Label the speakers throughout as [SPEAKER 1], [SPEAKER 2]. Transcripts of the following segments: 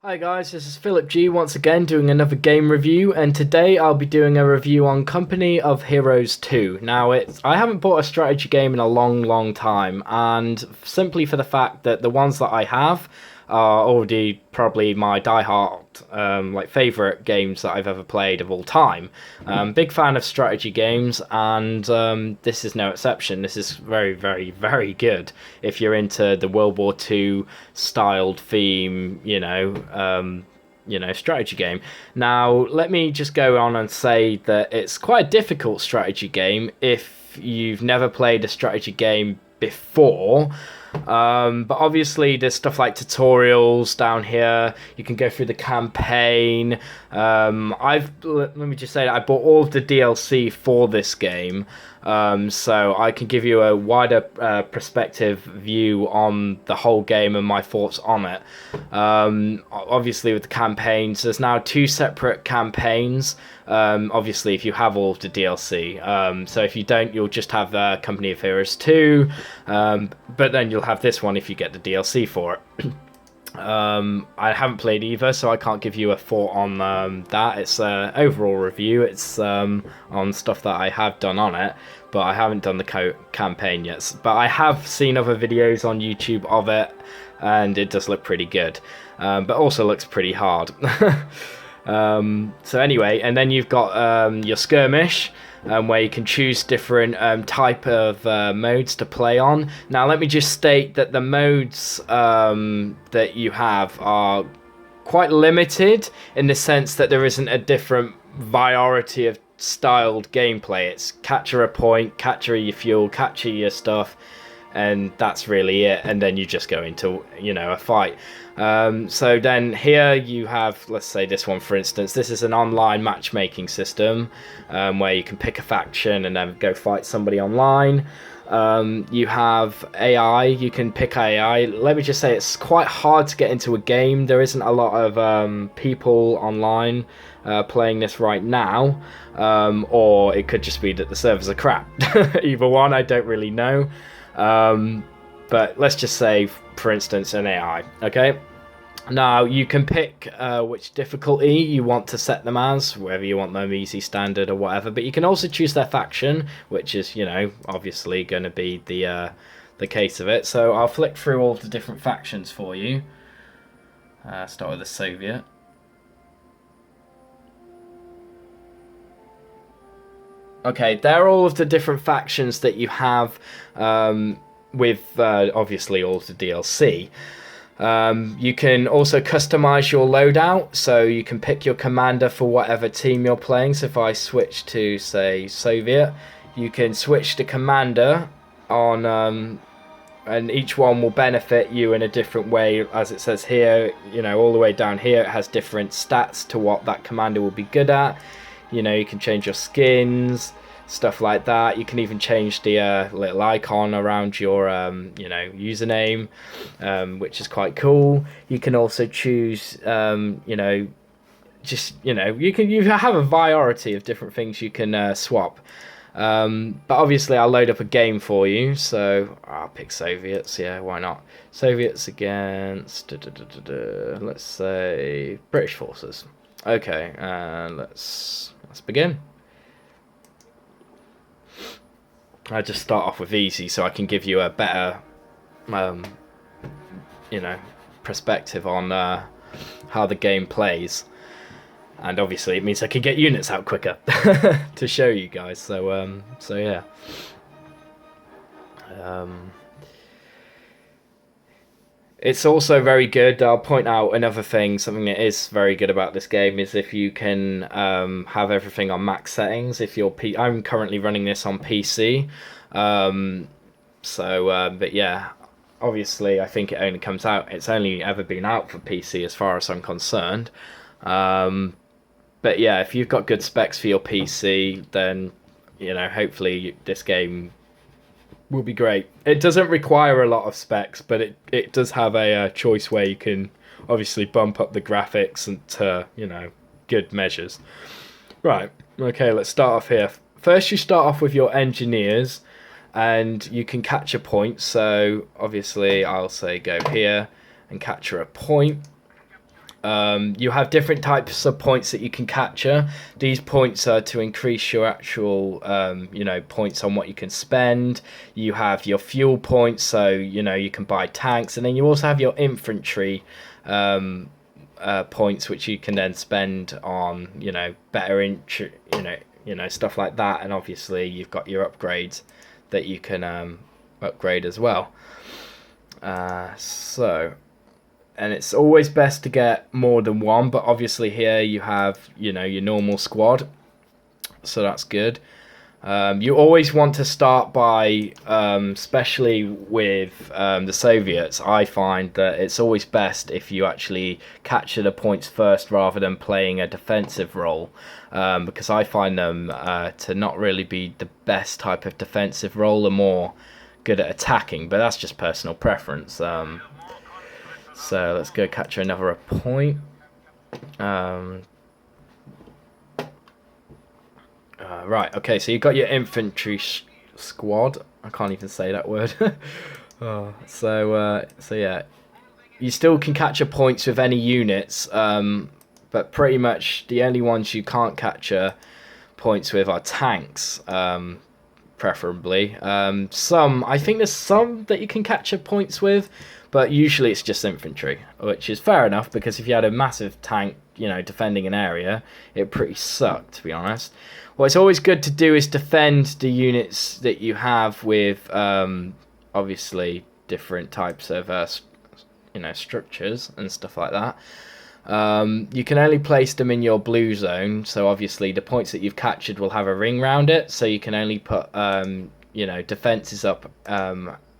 [SPEAKER 1] Hi guys, this is Philip G once again doing another game review, and today I'll be doing a review on Company of Heroes 2. Now, I haven't bought a strategy game in a long time, and simply for the fact that the ones that I have are already probably my die-hard favorite games that I've ever played of all time. Big fan of strategy games, and this is no exception. This is very good if you're into the World War II styled theme, strategy game. Now, let me just go on and say that it's quite a difficult strategy game if you've never played a strategy game before. But obviously there's stuff like tutorials down here. You can go through the campaign. Let me just say that I bought all of the DLC for this game, so I can give you a wider perspective view on the whole game and my thoughts on it. Obviously with the campaigns, there's now two separate campaigns. Obviously if you have all of the DLC, so if you don't, you'll just have Company of Heroes 2, but then you'll have this one if you get the DLC for it. I haven't played either, so I can't give you a thought on that. It's an overall review. It's on stuff that I have done on it, but I haven't done the campaign yet. But I have seen other videos on YouTube of it, and it does look pretty good, but also looks pretty hard. So anyway, and then you've got your skirmish, where you can choose different type of modes to play on. Now let me just state that the modes that you have are quite limited in the sense that there isn't a different variety of styled gameplay. It's capture a point, capture your fuel, capture your stuff, and that's really it, and then you just go into a fight. So then here you have, let's say this one for instance, this is an online matchmaking system, where you can pick a faction and then go fight somebody online. You have AI, you can pick AI. Let me just say it's quite hard to get into a game. There isn't a lot of people online playing this right now, or it could just be that the servers are crap. Either one, I don't really know. But let's just say, for instance, an AI. Okay. Now you can pick which difficulty you want to set them as, whether you want them easy, standard, or whatever. But you can also choose their faction, which is, obviously going to be the case of it. So I'll flick through all of the different factions for you. Start with the Soviet. Okay, they're all of the different factions that you have, with obviously all of the DLC. You can also customize your loadout, so you can pick your commander for whatever team you're playing. So if I switch to, say, Soviet, you can switch to commander on, and each one will benefit you in a different way. As it says here, all the way down here, it has different stats to what that commander will be good at. You can change your skins, stuff like that. You can even change the little icon around your username, which is quite cool. You can also choose you have a variety of different things you can swap. But obviously I'll load up a game for you, so I'll pick Soviets. Yeah, why not? Soviets against let's say British forces. Okay, let's begin. I just start off with easy so I can give you a better perspective on how the game plays, and obviously it means I can get units out quicker to show you guys. So yeah. It's also very good. I'll point out another thing. Something that is very good about this game is if you can have everything on max settings. If you're I'm currently running this on PC, but yeah, obviously I think it only comes out. It's only ever been out for PC as far as I'm concerned. But yeah, if you've got good specs for your PC, then hopefully this game will be great. It doesn't require a lot of specs, but it does have a choice where you can obviously bump up the graphics and to good measures. Right, okay, let's start off here. First you start off with your engineers, and you can capture points. So obviously I'll say go here and capture a point. You have different types of points that you can capture. These points are to increase your actual, points on what you can spend. You have your fuel points, so you can buy tanks, and then you also have your infantry points, which you can then spend on, better stuff like that. And obviously, you've got your upgrades that you can upgrade as well. And it's always best to get more than one, but obviously here you have your normal squad, so that's good. You always want to start by, especially with the Soviets, I find that it's always best if you actually capture the points first rather than playing a defensive role, because I find them to not really be the best type of defensive role, and more good at attacking, but that's just personal preference. So let's go capture another point. Right, okay, so you've got your infantry squad. I can't even say that word. So yeah, you still can capture points with any units, but pretty much the only ones you can't capture points with are tanks, preferably. I think there's some that you can capture points with, but usually it's just infantry, which is fair enough, because if you had a massive tank, defending an area, it pretty sucked, to be honest. What's always good to do is defend the units that you have with, obviously, different types of, structures and stuff like that. You can only place them in your blue zone, so obviously the points that you've captured will have a ring round it, so you can only put, defenses up,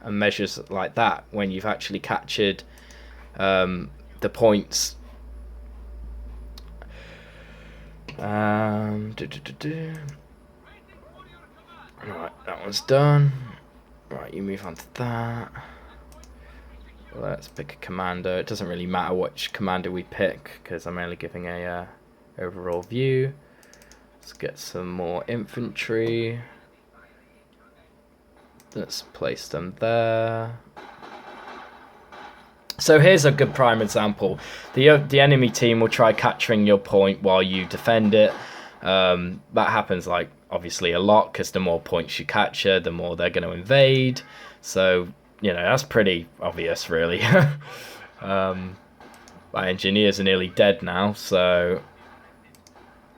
[SPEAKER 1] and measures like that when you've actually captured the points. Right, that one's done. Right, you move on to that. Let's pick a commander. It doesn't really matter which commander we pick, because I'm only giving a overall view. Let's get some more infantry. Let's place them there. So here's a good prime example. The enemy team will try capturing your point while you defend it. That happens obviously a lot, because the more points you capture, the more they're going to invade. So that's pretty obvious, really. My engineers are nearly dead now, so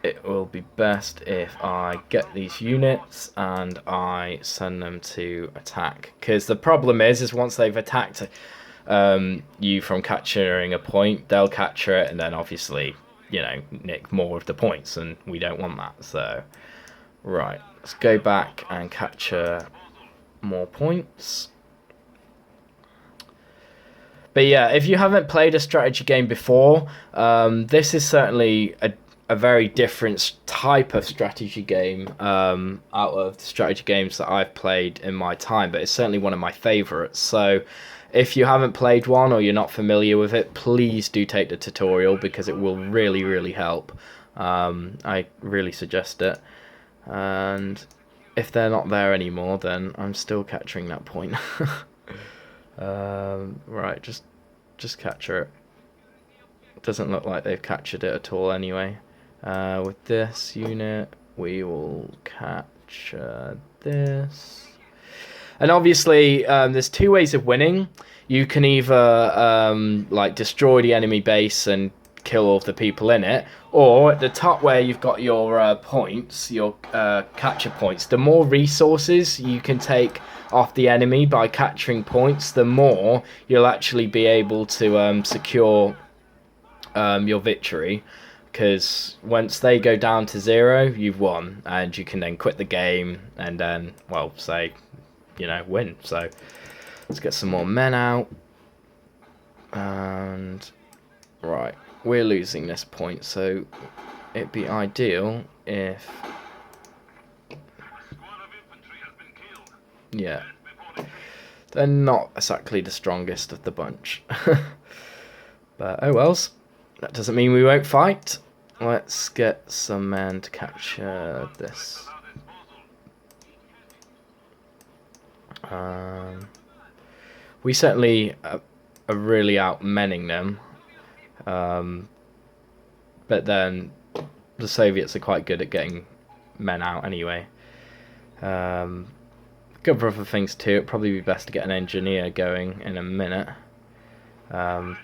[SPEAKER 1] it will be best if I get these units and I send them to attack. Because the problem is once they've attacked you from capturing a point, they'll capture it and then obviously, nick more of the points, and we don't want that. So, right, let's go back and capture more points. But yeah, if you haven't played a strategy game before, this is certainly a very different type of strategy game out of the strategy games that I've played in my time, but it's certainly one of my favorites. So if you haven't played one or you're not familiar with it, please do take the tutorial, because it will really, really help. I really suggest it. And if they're not there anymore, then I'm still capturing that point. Right, just capture it. Doesn't look like they've captured it at all anyway. With this unit, we will capture this. And obviously, there's two ways of winning. You can either destroy the enemy base and kill all of the people in it, or at the top where you've got your points, your capture points, the more resources you can take off the enemy by capturing points, the more you'll actually be able to secure your victory. Because once they go down to 0, you've won, and you can then quit the game and then, well, say, win. So let's get some more men out. And right, we're losing this point, so it'd be ideal if, yeah, they're not exactly the strongest of the bunch. But oh wells, that doesn't mean we won't fight. Let's get some men to capture this. We certainly are really outmenning them. But then the Soviets are quite good at getting men out anyway. A couple of other things too. It'd probably be best to get an engineer going in a minute. I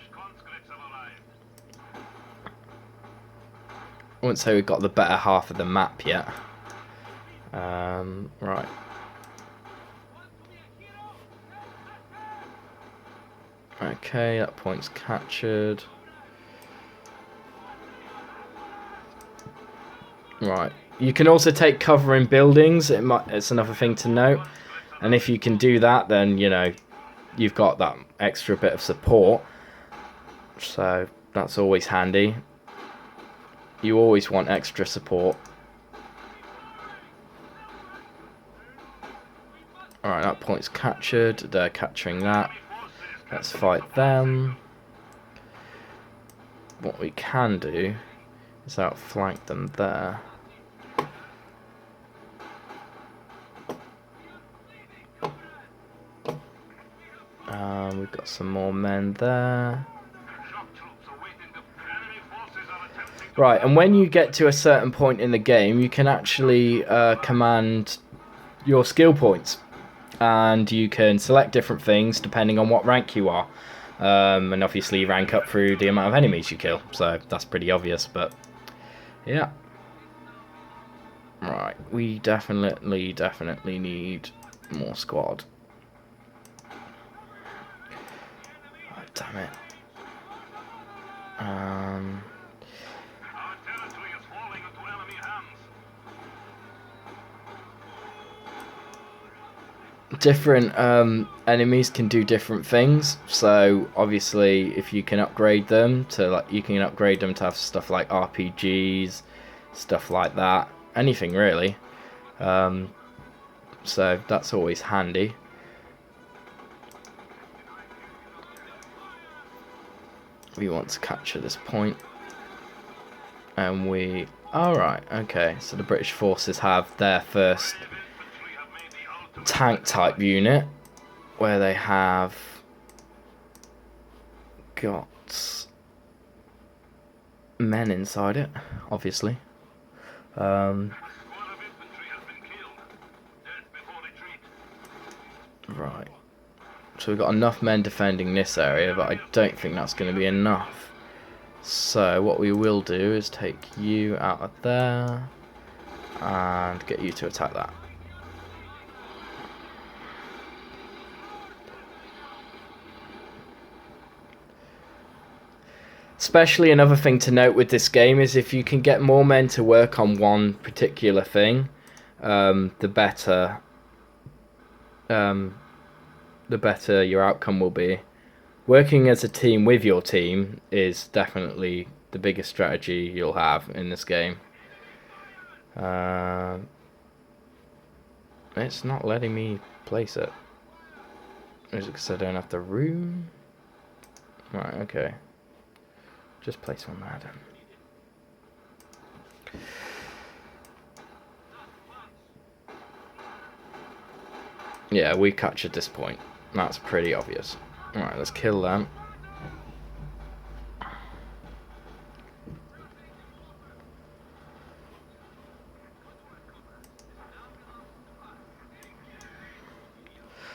[SPEAKER 1] wouldn't say we've got the better half of the map yet. Right. Okay, that point's captured. Right. You can also take cover in buildings. It's another thing to note. And if you can do that, then, you know, you've got that extra bit of support. So that's always handy. You always want extra support. Alright, that point's captured. They're capturing that. Let's fight them. What we can do is outflank them there. We've got some more men there. Right, and when you get to a certain point in the game, you can actually command your skill points. And you can select different things depending on what rank you are. And obviously rank up through the amount of enemies you kill. So that's pretty obvious, but yeah. Right, we definitely need more squad. Oh, damn it. Different enemies can do different things. So obviously, if you can upgrade them to have stuff like RPGs, stuff like that, anything really. So that's always handy. We want to capture this point, and we. Alright, okay. So the British forces have their first tank type unit where they have got men inside it, obviously. Right, so we've got enough men defending this area, but I don't think that's going to be enough. So what we will do is take you out of there and get you to attack that. Especially another thing to note with this game is if you can get more men to work on one particular thing, the better your outcome will be. Working as a team with your team is definitely the biggest strategy you'll have in this game. It's not letting me place it. Is it because I don't have the room? Right, okay. Just place one there then. Yeah, we captured this point. That's pretty obvious. Alright, let's kill them.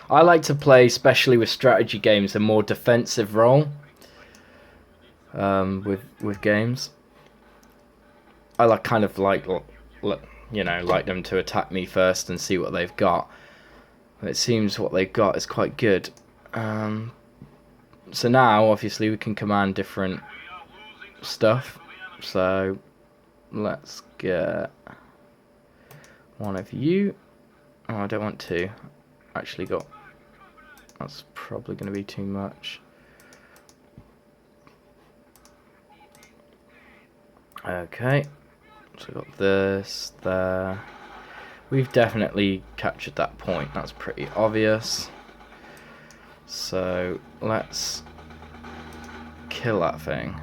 [SPEAKER 1] I like to play, especially with strategy games, a more defensive role. With games, I like them to attack me first and see what they've got. It seems what they've got is quite good. So now, obviously, we can command different stuff. So let's get one of you. Oh, I don't want to. Actually got. That's probably going to be too much. Okay, so we've got this there. We've definitely captured that point, that's pretty obvious. So let's kill that thing.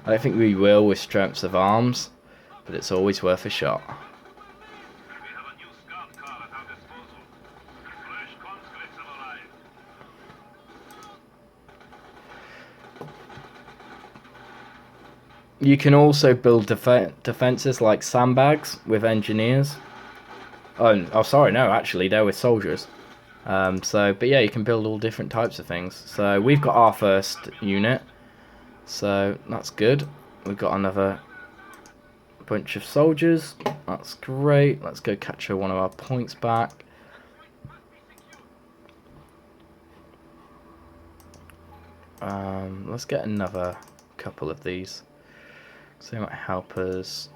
[SPEAKER 1] I don't think we will with strengths of arms, but it's always worth a shot. You can also build defenses like sandbags with engineers. Oh, sorry, no, actually, they're with soldiers. But yeah, you can build all different types of things. So we've got our first unit, so that's good. We've got another bunch of soldiers. That's great. Let's go capture one of our points back. Let's get another couple of these. So they might help us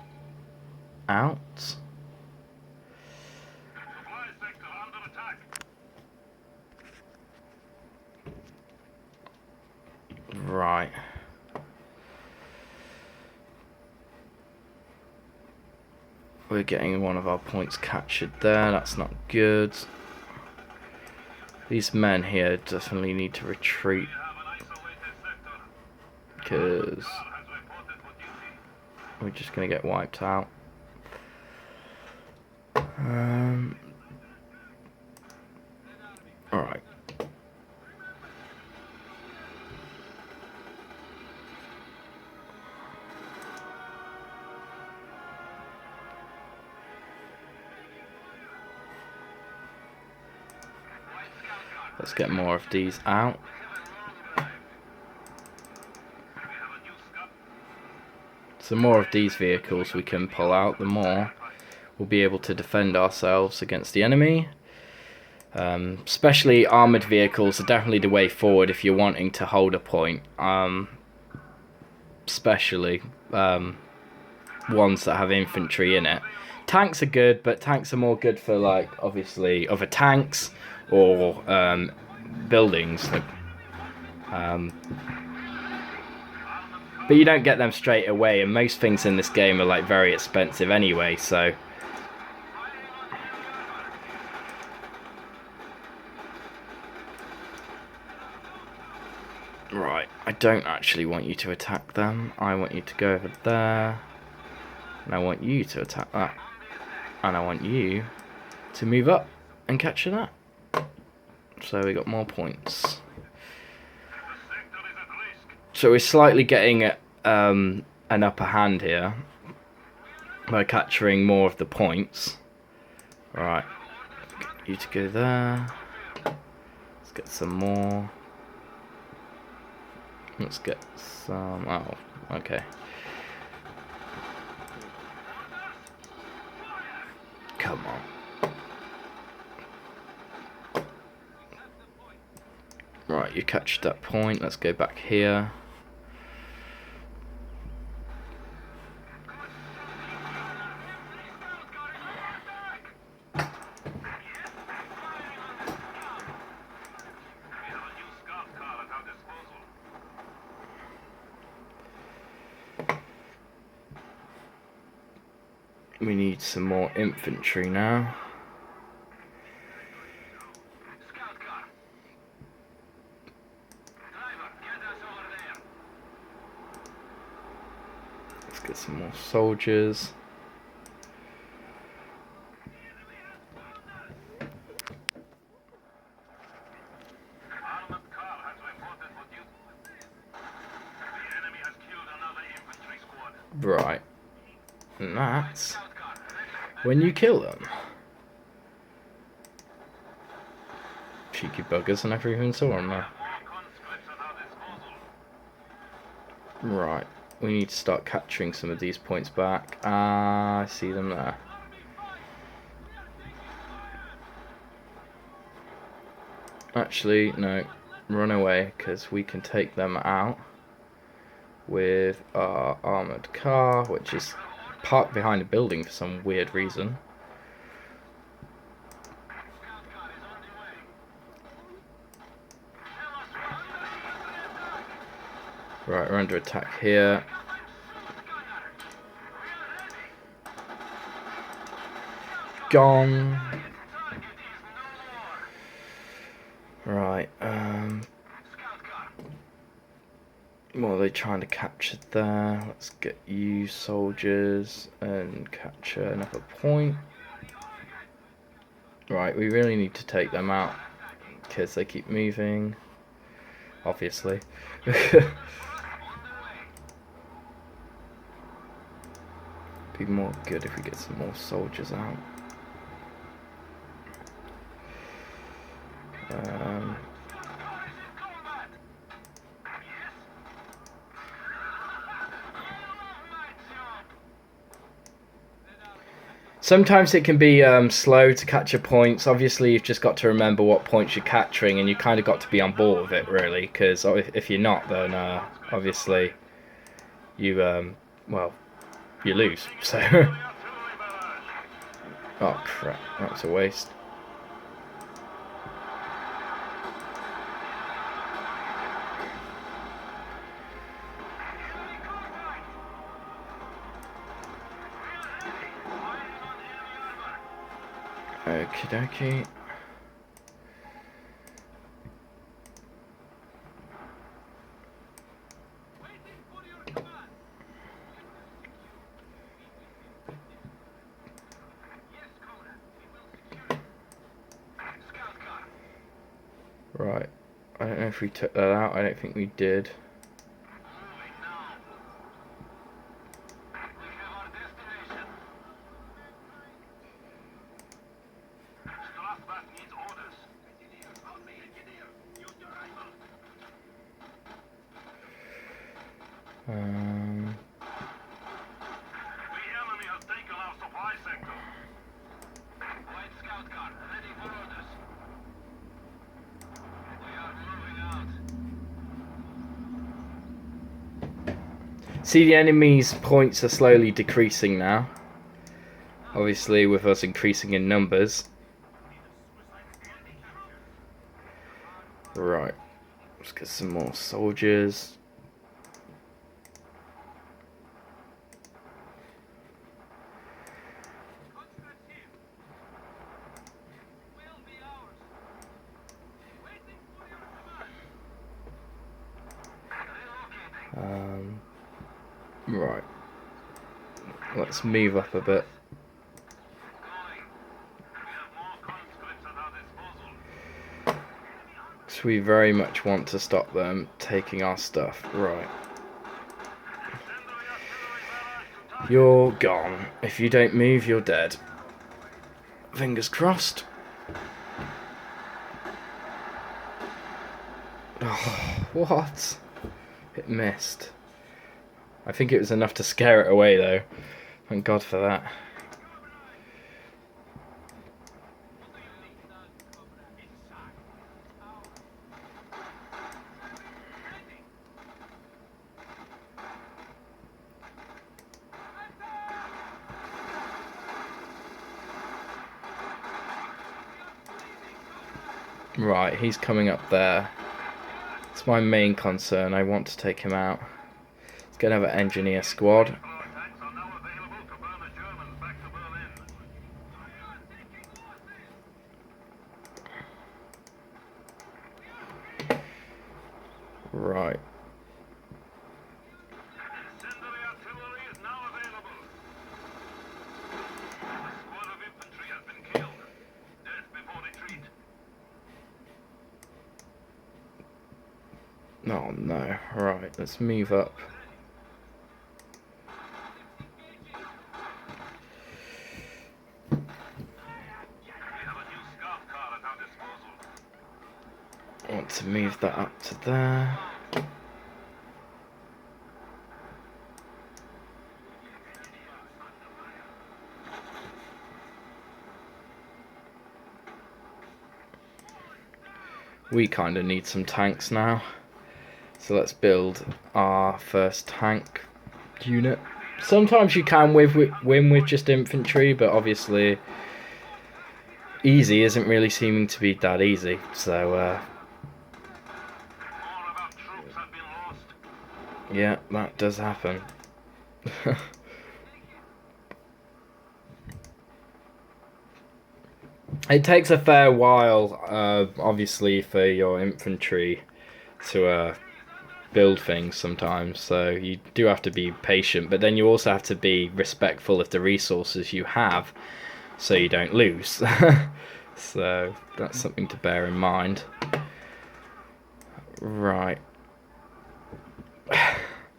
[SPEAKER 1] out. Right. We're getting one of our points captured there. That's not good. These men here definitely need to retreat, because we're just going to get wiped out. Alright. Let's get more of these out. So the more of these vehicles we can pull out, the more we'll be able to defend ourselves against the enemy. Especially armoured vehicles are definitely the way forward if you're wanting to hold a point. Especially ones that have infantry in it. Tanks are good, but tanks are more good for, like, obviously other tanks or buildings. But you don't get them straight away, and most things in this game are like very expensive anyway, so right, I don't actually want you to attack them. I want you to go over there, and I want you to attack that, and I want you to move up and capture that. So we got more points. So we're slightly getting an upper hand here by capturing more of the points. Right, get you to go there. Let's get some more. Let's get some. Oh, okay. Come on. Right, you captured that point. Let's go back here. We need some more infantry now. Let's get some more soldiers. Right. And that's when you kill them. Cheeky buggers, I never even saw them there. Right. We need to start capturing some of these points back. Ah, I see them there. Actually, no. Run away, because we can take them out with our armoured car, which is parked behind a building for some weird reason. Right, we're under attack here. Gone. Right, what are they trying to capture there? Let's get you soldiers and capture another point. Right, we really need to take them out because they keep moving, obviously. Be more good if we get some more soldiers out. Sometimes it can be slow to capture points. Obviously, you've just got to remember what points you're capturing, and you kind of got to be on board with it, really. Because if you're not, then obviously you well, you lose. So, oh crap, that was a waste. Okie dokie. Right, I don't know if we took that out. I don't think we did. See, the enemy's points are slowly decreasing now. Obviously, with us increasing in numbers. Right, let's get some more soldiers. Right, let's move up a bit. So we very much want to stop them taking our stuff. Right. You're gone. If you don't move, you're dead. Fingers crossed. Oh, what? It missed. I think it was enough to scare it away, though. Thank God for that. Right, he's coming up there. It's my main concern. I want to take him out. He's going to have an engineer squad. Right. Oh no. Right, let's move up. I want to move that up to there. We kind of need some tanks now. So let's build our first tank unit. Sometimes you can win with just infantry, but obviously easy isn't really seeming to be that easy. So yeah, that does happen. It takes a fair while, obviously, for your infantry to build things sometimes, so you do have to be patient, but then you also have to be respectful of the resources you have so you don't lose. So that's something to bear in mind. Right.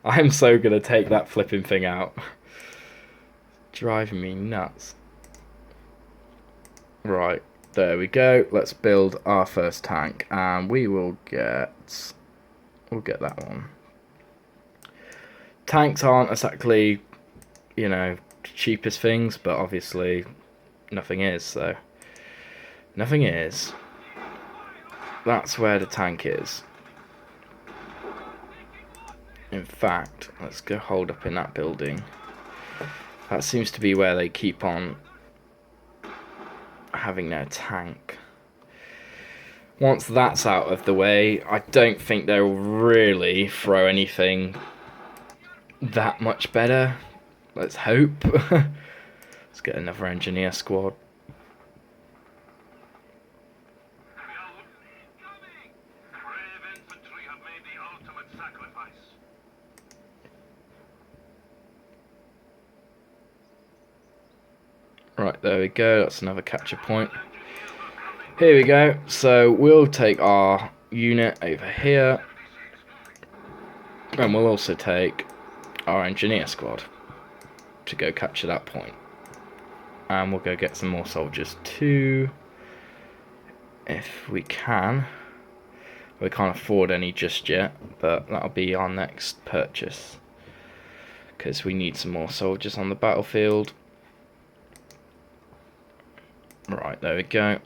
[SPEAKER 1] I'm so gonna take that flipping thing out. Driving me nuts. Right, there we go. Let's build our first tank, and we'll get that one. Tanks aren't exactly, you know, cheapest things, but obviously nothing is, so nothing is. That's where the tank is. In fact, let's go hold up in that building. That seems to be where they keep on having their tank. Once that's out of the way, I don't think they'll really throw anything that much better. Let's hope. Let's get another engineer squad. Right, there we go. That's another capture point. Here we go. So we'll take our unit over here, and we'll also take our engineer squad to go capture that point. And we'll go get some more soldiers too, if we can. We can't afford any just yet, but that'll be our next purchase, because we need some more soldiers on the battlefield. Right, there we go.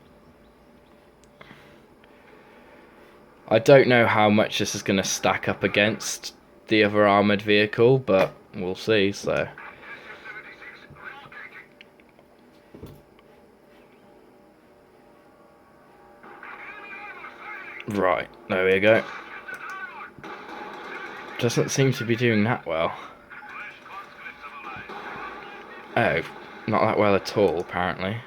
[SPEAKER 1] I don't know how much this is going to stack up against the other armoured vehicle, but we'll see, so. Right, there we go. Doesn't seem to be doing that well. Oh, not that well at all, apparently.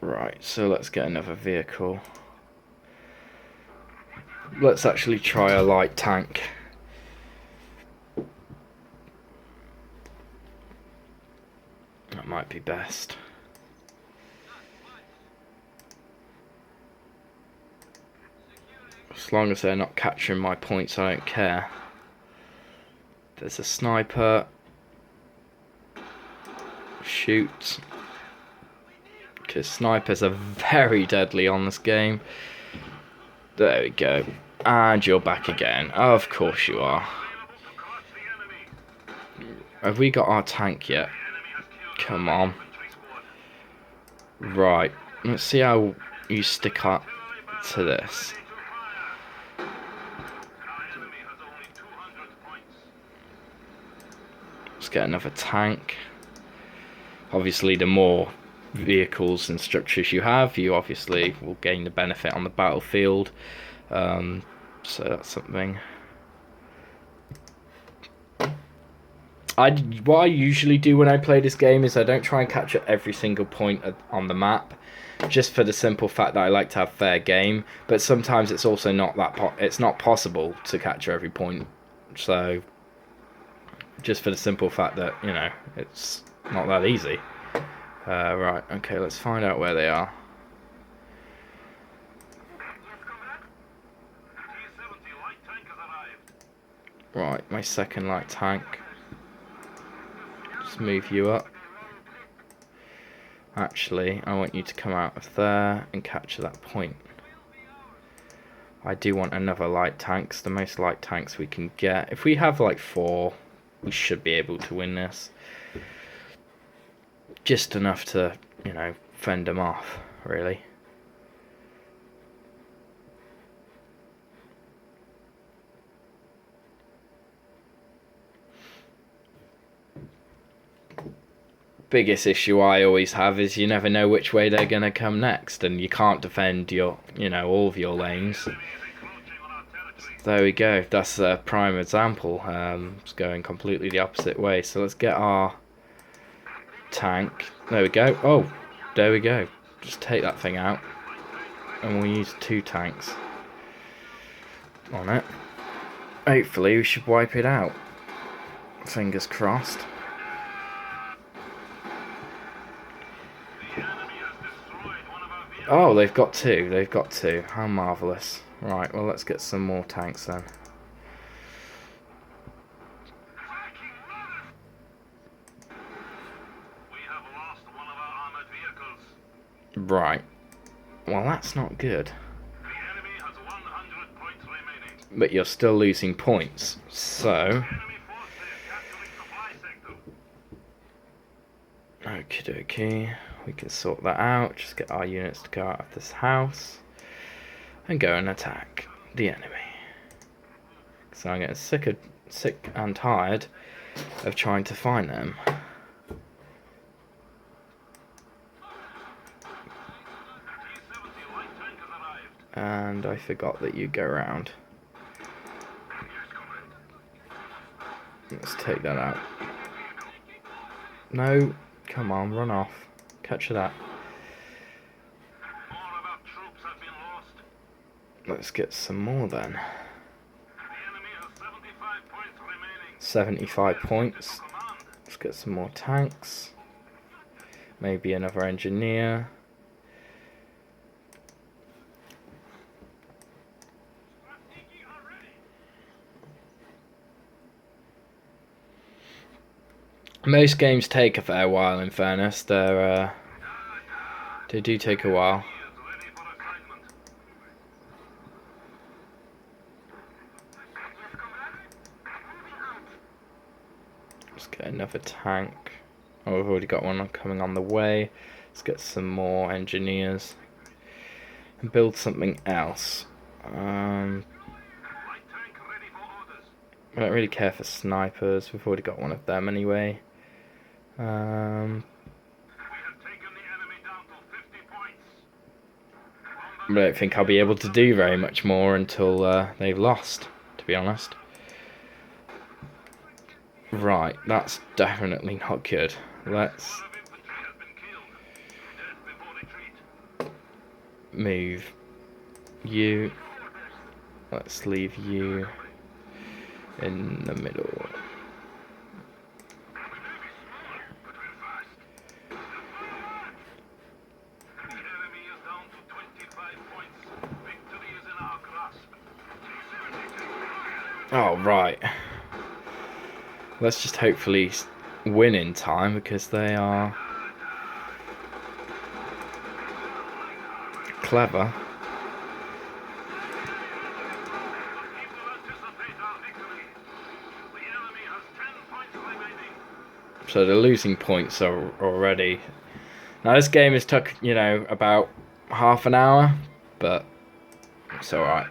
[SPEAKER 1] Right, so let's get another vehicle. Let's actually try a light tank. That might be best. As long as they're not capturing my points, I don't care. There's a sniper. Shoot. Because snipers are very deadly on this game. There we go. And you're back again. Of course you are. Have we got our tank yet? Come on. Right. Let's see how you stick up to this. Let's get another tank. Obviously, the more vehicles and structures you have, you obviously will gain the benefit on the battlefield. So that's something. What I usually do when I play this game is I don't try and capture every single point on the map, just for the simple fact that I like to have fair game. But sometimes it's also not it's not possible to capture every point. So just for the simple fact that, you know, it's not that easy. Right, okay, let's find out where they are. Right, my second light tank. Just move you up. Actually, I want you to come out of there and capture that point. I do want another light tank, the most light tanks we can get. If we have like 4, we should be able to win this. Just enough to, you know, fend them off, really. Biggest issue I always have is you never know which way they're going to come next, and you can't defend your, you know, all of your lanes. There we go. That's a prime example. It's going completely the opposite way. So let's get our tank. There we go. Oh, there we go. Just take that thing out, and we'll use 2 tanks on it. Hopefully we should wipe it out. Fingers crossed. Oh, they've got two. They've got two. How marvellous. Right, well, let's get some more tanks then. Right. Well, that's not good. But you're still losing points, so... Okie dokie. We can sort that out. Just get our units to go out of this house. And go and attack the enemy. So I'm getting sick and tired of trying to find them. And I forgot that you go around. Let's take that out. No, come on, run off. Catch that. Let's get some more then. 75 points. Let's get some more tanks. Maybe another engineer. Most games take a fair while, in fairness. They do take a while. Let's get another tank. Oh, we've already got one coming on the way. Let's get some more engineers. And build something else. I don't really care for snipers. We've already got one of them anyway. I don't think I'll be able to do very much more until they've lost, to be honest. Right, that's definitely not good. Let's move you. Let's leave you in the middle. Oh, right. Let's just hopefully win in time, because they are clever. So they're losing points already. Now this game has took, about half an hour, but it's alright.